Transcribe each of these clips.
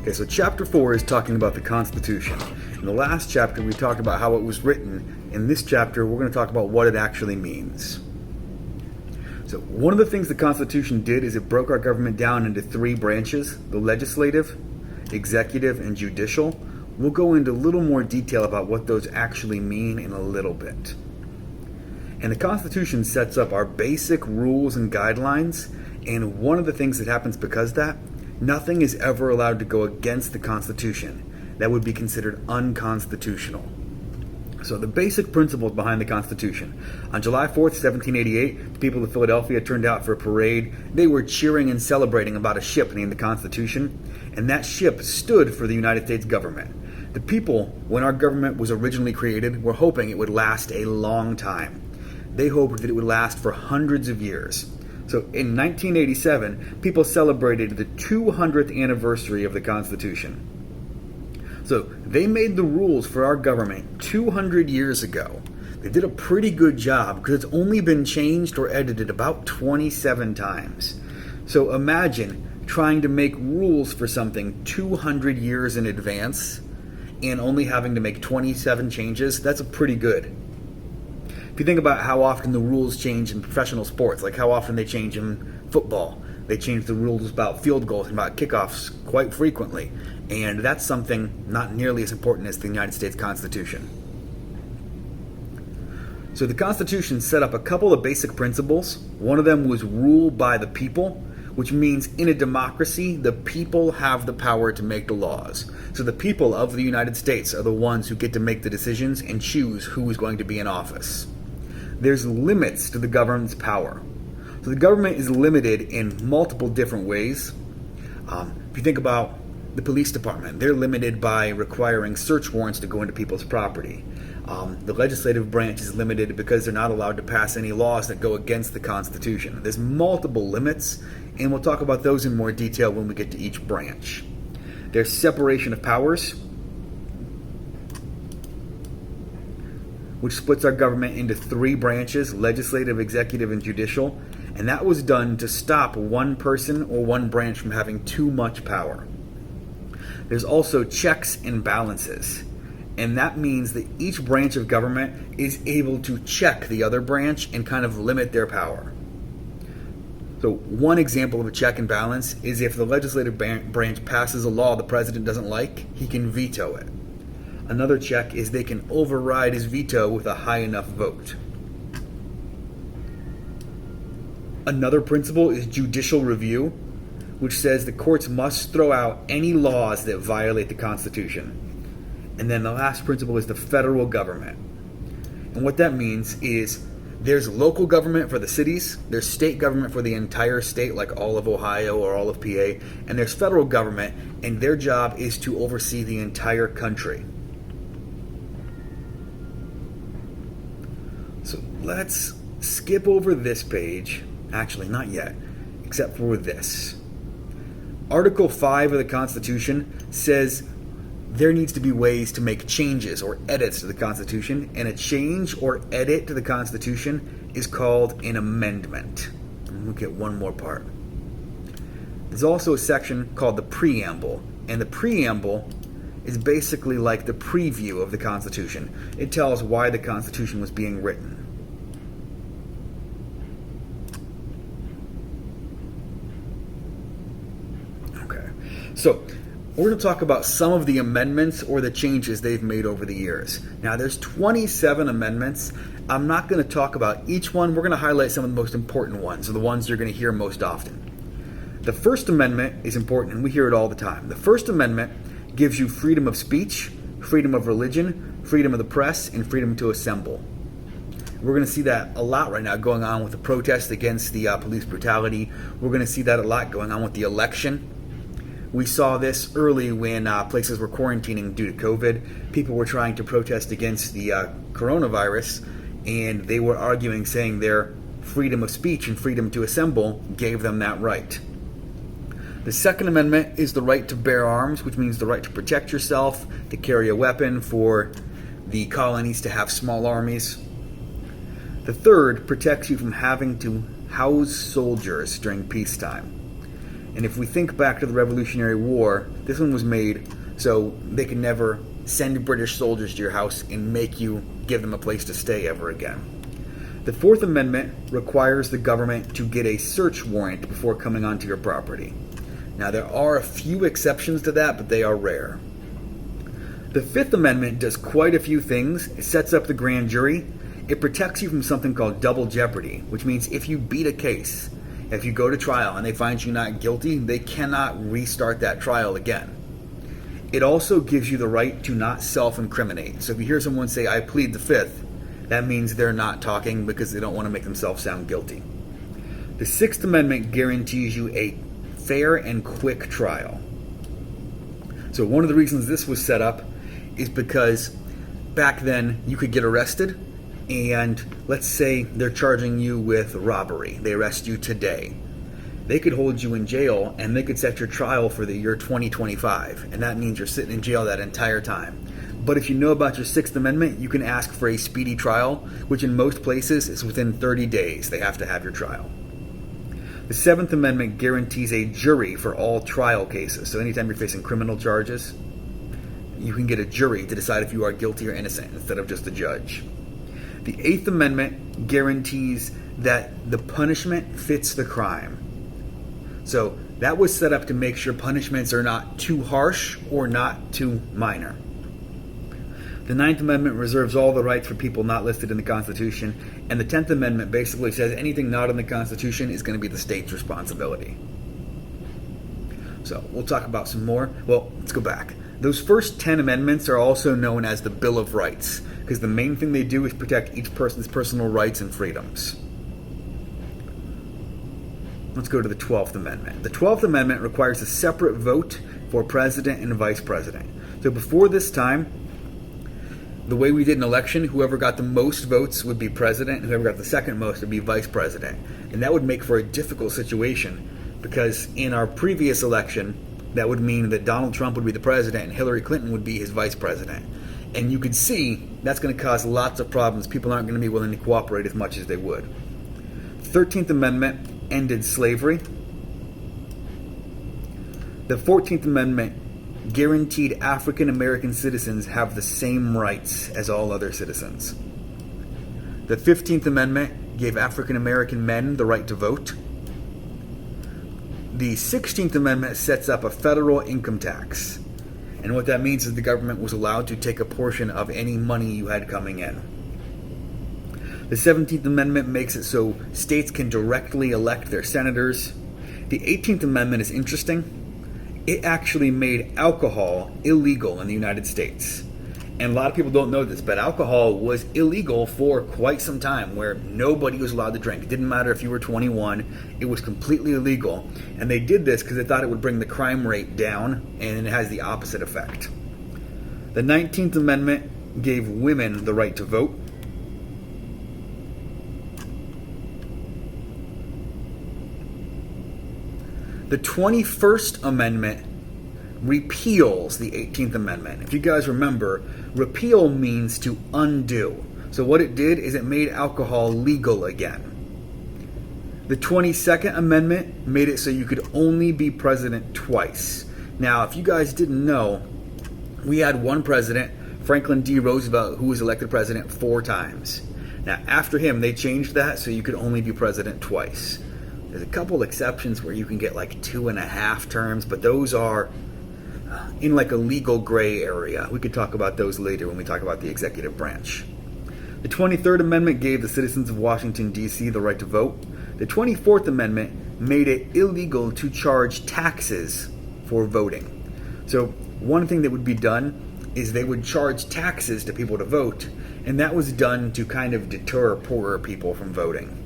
Okay, so chapter 4 is talking about the Constitution. In the last chapter, we talked about how it was written. In this chapter, we're going to talk about what it actually means. So one of the things the Constitution did is it broke our government down into three branches: the legislative, executive, and judicial. We'll go into a little more detail about what those actually mean in a little bit. And the Constitution sets up our basic rules and guidelines, and one of the things that happens because of that, nothing is ever allowed to go against the Constitution. That would be considered unconstitutional. So the basic principles behind the Constitution. On July 4th, 1788, the people of Philadelphia turned out for a parade. They were cheering and celebrating about a ship named the Constitution, and that ship stood for the United States government. The people, when our government was originally created, were hoping it would last a long time. They hoped that it would last for hundreds of years. So in 1987, people celebrated the 200th anniversary of the Constitution. So they made the rules for our government 200 years ago. They did a pretty good job because it's only been changed or edited about 27 times. So imagine trying to make rules for something 200 years in advance and only having to make 27 changes. That's pretty good. If you think about how often the rules change in professional sports, like how often they change in football, they change the rules about field goals and about kickoffs quite frequently. And that's something not nearly as important as the United States Constitution. So the Constitution set up a couple of basic principles. One of them was rule by the people, which means in a democracy, the people have the power to make the laws. So the people of the United States are the ones who get to make the decisions and choose who is going to be in office. There's limits to the government's power. So the government is limited in multiple different ways. If you think about the police department, they're limited by requiring search warrants to go into people's property. The legislative branch is limited because they're not allowed to pass any laws that go against the Constitution. There's multiple limits, and we'll talk about those in more detail when we get to each branch. There's separation of powers, which splits our government into three branches: legislative, executive, and judicial. And that was done to stop one person or one branch from having too much power. There's also checks and balances. And that means that each branch of government is able to check the other branch and kind of limit their power. So one example of a check and balance is if the legislative branch passes a law the president doesn't like, he can veto it. Another check is they can override his veto with a high enough vote. Another principle is judicial review, which says the courts must throw out any laws that violate the Constitution. And then the last principle is the federal government. And what that means is there's local government for the cities, there's state government for the entire state, like all of Ohio or all of PA, and there's federal government, and their job is to oversee the entire country. So let's skip over this page. Actually, not yet, except for this. Article 5 of the Constitution says there needs to be ways to make changes or edits to the Constitution, and a change or edit to the Constitution is called an amendment. And we'll get one more part. There's also a section called the preamble, and the preamble is basically like the preview of the Constitution. It tells why the Constitution was being written. So, we're going to talk about some of the amendments or the changes they've made over the years. Now, there's 27 amendments. I'm not going to talk about each one. We're going to highlight some of the most important ones, or the ones you're going to hear most often. The First Amendment is important, and we hear it all the time. The First Amendment gives you freedom of speech, freedom of religion, freedom of the press, and freedom to assemble. We're going to see that a lot right now going on with the protests against the police brutality. We're going to see that a lot going on with the election. We saw this early when places were quarantining due to COVID. People were trying to protest against the coronavirus, and they were arguing, saying their freedom of speech and freedom to assemble gave them that right. The Second Amendment is the right to bear arms, which means the right to protect yourself, to carry a weapon, for the colonies to have small armies. The third protects you from having to house soldiers during peacetime. And if we think back to the Revolutionary War, this one was made so they could never send British soldiers to your house and make you give them a place to stay ever again. The Fourth Amendment requires the government to get a search warrant before coming onto your property. Now, there are a few exceptions to that, but they are rare. The Fifth Amendment does quite a few things. It sets up the grand jury. It protects you from something called double jeopardy, which means if you beat a case, if you go to trial and they find you not guilty, they cannot restart that trial again. It also gives you the right to not self-incriminate. So if you hear someone say, "I plead the Fifth," that means they're not talking because they don't want to make themselves sound guilty. The Sixth Amendment guarantees you a fair and quick trial. So one of the reasons this was set up is because back then you could get arrested, and let's say they're charging you with robbery. They arrest you today. They could hold you in jail and they could set your trial for the year 2025, and that means you're sitting in jail that entire time. But if you know about your Sixth Amendment, you can ask for a speedy trial, which in most places is within 30 days. They have to have your trial. The Seventh Amendment guarantees a jury for all trial cases. So anytime you're facing criminal charges, you can get a jury to decide if you are guilty or innocent instead of just a judge. The Eighth Amendment guarantees that the punishment fits the crime. So that was set up to make sure punishments are not too harsh or not too minor. The Ninth Amendment reserves all the rights for people not listed in the Constitution, and the Tenth Amendment basically says anything not in the Constitution is going to be the state's responsibility. So we'll talk about some more. Well, let's go back. Those first 10 amendments are also known as the Bill of Rights, because the main thing they do is protect each person's personal rights and freedoms. Let's go to the 12th Amendment. The 12th Amendment requires a separate vote for president and vice president. So before this time, the way we did an election, whoever got the most votes would be president, and whoever got the second most would be vice president. And that would make for a difficult situation, because in our previous election, that would mean that Donald Trump would be the president and Hillary Clinton would be his vice president. And you could see that's going to cause lots of problems. People aren't going to be willing to cooperate as much as they would. 13th Amendment ended slavery. The 14th Amendment guaranteed African American citizens have the same rights as all other citizens. The 15th Amendment gave African American men the right to vote. The 16th Amendment sets up a federal income tax. And what that means is the government was allowed to take a portion of any money you had coming in. The 17th Amendment makes it so states can directly elect their senators. The 18th Amendment is interesting. It actually made alcohol illegal in the United States. And a lot of people don't know this, but alcohol was illegal for quite some time, where nobody was allowed to drink. It didn't matter if you were 21. It was completely illegal. And they did this because they thought it would bring the crime rate down, and it has the opposite effect. The 19th Amendment gave women the right to vote. The 21st Amendment repeals the 18th Amendment. If you guys remember, repeal means to undo. So what it did is it made alcohol legal again. The 22nd Amendment made it so you could only be president twice. Now, if you guys didn't know, we had one president, Franklin D. Roosevelt, who was elected president 4 times. Now, after him, they changed that so you could only be president twice. There's a couple exceptions where you can get like 2.5 terms, but those are in like a legal gray area. We could talk about those later when we talk about the executive branch. The 23rd Amendment gave the citizens of Washington, D.C. the right to vote. The 24th Amendment made it illegal to charge taxes for voting. So one thing that would be done is they would charge taxes to people to vote, and that was done to kind of deter poorer people from voting.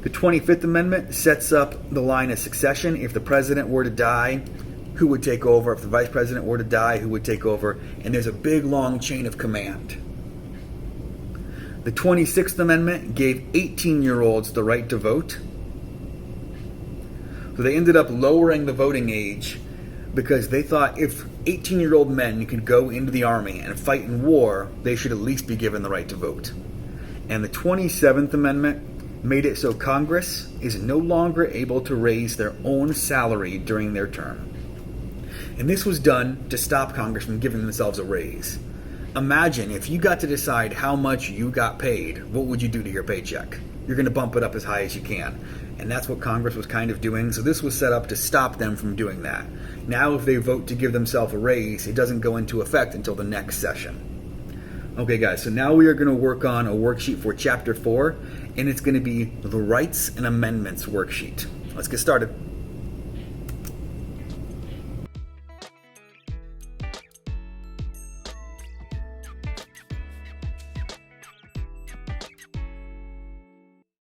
The 25th Amendment sets up the line of succession. If the president were to die, who would take over? If the vice president were to die, who would take over? And there's a big, long chain of command. The 26th Amendment gave 18-year-olds the right to vote. So they ended up lowering the voting age because they thought if 18-year-old men could go into the army and fight in war, they should at least be given the right to vote. And the 27th Amendment made it so Congress is no longer able to raise their own salary during their term. And this was done to stop Congress from giving themselves a raise. Imagine if you got to decide how much you got paid, what would you do to your paycheck? You're going to bump it up as high as you can. And that's what Congress was kind of doing. So this was set up to stop them from doing that. Now if they vote to give themselves a raise, it doesn't go into effect until the next session. Okay guys, so now we are going to work on a worksheet for Chapter 4, and it's going to be the Rights and Amendments worksheet. Let's get started.